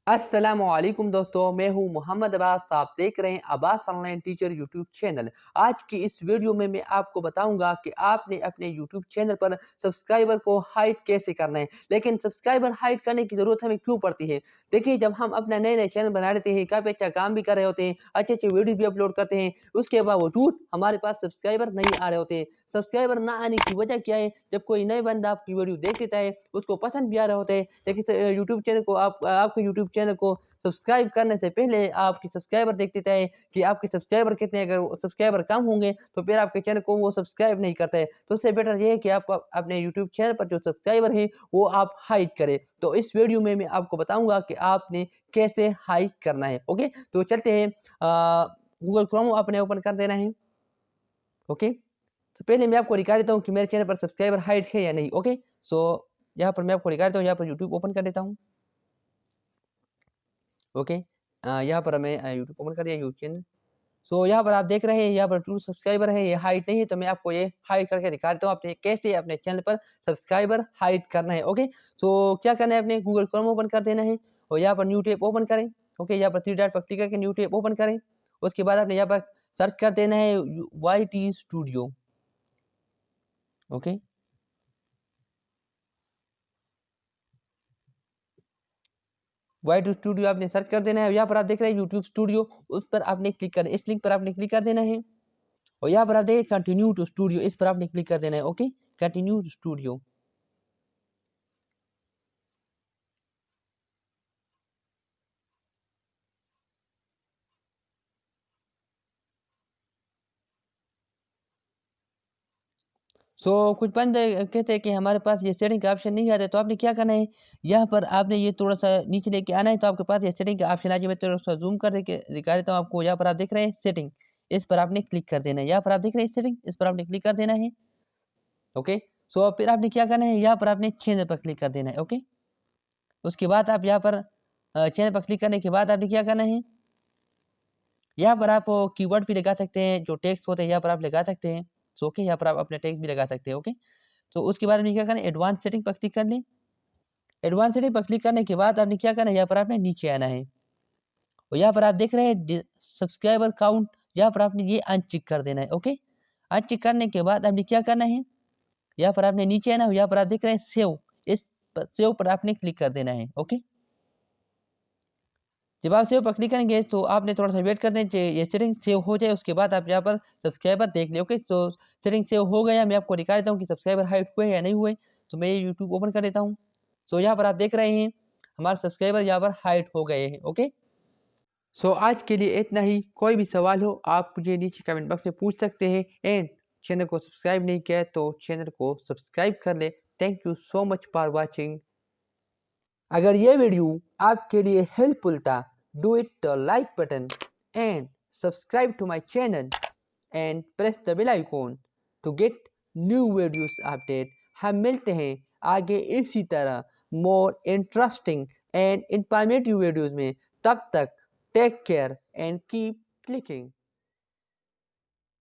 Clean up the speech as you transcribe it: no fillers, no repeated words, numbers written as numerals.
अस्सलामुअलैकुम दोस्तों, मैं हूं मोहम्मद अब्बास। आप देख रहे हैं Abbas online teacher YouTube channel. आज की इस वीडियो में मैं आपको बताऊंगा कि आपने अपने यूट्यूब चैनल पर सब्सक्राइबर को हाइड कैसे करना है। लेकिन सब्सक्राइबर हाइड करने की ज़रूरत हमें क्यों पड़ती है? देखिए, जब हम अपना नए नए चैनल बना लेते हैं, काफ़ी अच्छा काम भी कर रहे होते हैं, अच्छे अच्छे वीडियो भी अपलोड करते हैं, उसके बावजूद हमारे पास सब्सक्राइबर नहीं आ रहे होते हैं। सब्सक्राइबर ना आने की वजह क्या है? जब कोई नए बंदा आपकी वीडियो देख लेता है, उसको पसंद भी आ रहे होते हैं, लेकिन यूट्यूब चैनल को आपके यूट्यूब चैनल को सब्सक्राइब करने से पहले आपकी सब्सक्राइबर देख लेता है कि आपके सब्सक्राइबर कितने हैं। अगर सब्सक्राइबर कम होंगे तो फिर आपके चैनल को वो सब्सक्राइब नहीं करता है। तो उससे बेटर ये है कि आप अपने यूट्यूब चैनल पर जो सब्सक्राइबर हैं वो आप हाइड करें। तो इस वीडियो में मैं आपको बताऊंगा कि आपने कैसे हाइड करना है। ओके, तो चलते हैं। गूगल क्रोम अपने ओपन कर देना है। ओके, तो पहले मैं आपको दिखा देता हूँ कि मेरे चैनल पर सब्सक्राइबर हाइड है या नहीं। ओके, सो यहाँ पर मैं आपको दिखा देता हूँ। यहाँ पर यूट्यूब ओपन कर देता हूँ। ओके, यहाँ पर मैं यूट्यूब ओपन कर दिया, यूट्यूब चैनल। सो यहाँ पर आप देख रहे हैं, यहाँ पर 2 सब्सक्राइबर है, ये हाइड नहीं है। तो मैं आपको ये हाइड करके दिखा देता हूँ आपने कैसे अपने चैनल पर सब्सक्राइबर हाइड करना है। ओके, सो क्या करना है, अपने गूगल क्रोम ओपन कर देना है और यहाँ पर न्यू टैब ओपन करें। ओके, यहाँ पर 3 डॉट पर क्लिक करके न्यू टैब ओपन करें। उसके बाद आपने यहाँ पर सर्च कर देना है YT studio. Okay, YT studio आपने सर्च कर देना है। यहाँ पर आप देख रहे हैं यूट्यूब स्टूडियो, उस पर आपने क्लिक करना है। इस लिंक पर आपने क्लिक कर देना है और यहाँ पर आप देखिए कंटिन्यू टू स्टूडियो, इस पर आपने क्लिक कर देना है। Okay, continue to studio. कुछ बंदे कहते हैं कि हमारे पास ये सेटिंग का ऑप्शन नहीं आता है। तो आपने क्या करना है, यहाँ पर आपने ये थोड़ा सा नीचे लेके आना है। तो आपके पास ये सेटिंग का ऑप्शन आ जाए। मैं थोड़ा सा जूम कर के दिखा देता हूँ आपको। यहाँ पर आप देख रहे हैं सेटिंग, इस पर आपने क्लिक कर देना है। यहाँ पर आप देख रहे हैं सेटिंग, इस पर आपने क्लिक कर देना है। ओके, फिर आपने क्या करना है, यहाँ पर आपने चैनल पर क्लिक कर देना है। ओके, उसके बाद आप यहाँ पर चैनल पर क्लिक करने के बाद आपने क्या करना है, यहाँ पर आप कीवर्ड भी लगा सकते हैं, जो टेक्स्ट होते हैं यहाँ पर आप लगा सकते हैं। ओके, यहाँ पर आप अपने टेक्स्ट भी लगा सकते हैं। ओके, तो उसके बाद आपने क्या करना है, एडवांस सेटिंग पर क्लिक कर लें। एडवांस सेटिंग पर क्लिक करने के बाद आपने क्या करना है, यहाँ पर आपने नीचे आना है और यहाँ पर आप देख रहे हैं सब्सक्राइबर काउंट, यहाँ पर आपने ये अनचेक कर देना है। ओके, अनचेक करने के बाद आपने क्या करना है, यहाँ पर आपने नीचे आना है। यहाँ पर आप देख रहे हैं सेव, इस सेव पर आपने क्लिक कर देना है। ओके, जब आप सेव पर क्लिक करेंगे तो आपने थोड़ा सा वेट कर दें कि ये सेटिंग सेव हो जाए। उसके बाद आप यहाँ पर सब्सक्राइबर देख लें। ओके, तो सेटिंग सेव हो गया। मैं आपको दिखा देता हूँ कि सब्सक्राइबर हाइड हुए या नहीं हुए। तो मैं ये यूट्यूब ओपन कर देता हूँ। यहाँ पर आप देख रहे हैं हमारे सब्सक्राइबर यहाँ पर हाइड हो गए हैं। ओके, आज के लिए इतना ही। कोई भी सवाल हो आप मुझे नीचे कमेंट बॉक्स में पूछ सकते हैं। एंड चैनल को सब्सक्राइब नहीं किया है तो चैनल को सब्सक्राइब कर ले। Thank you so much for watching. अगर ये वीडियो आपके लिए हेल्पफुल था, do it the like button and subscribe to my channel and press the bell icon to get new videos update. हम मिलते हैं आगे इसी तरह more interesting and informative videos में। तब तक take care and keep clicking.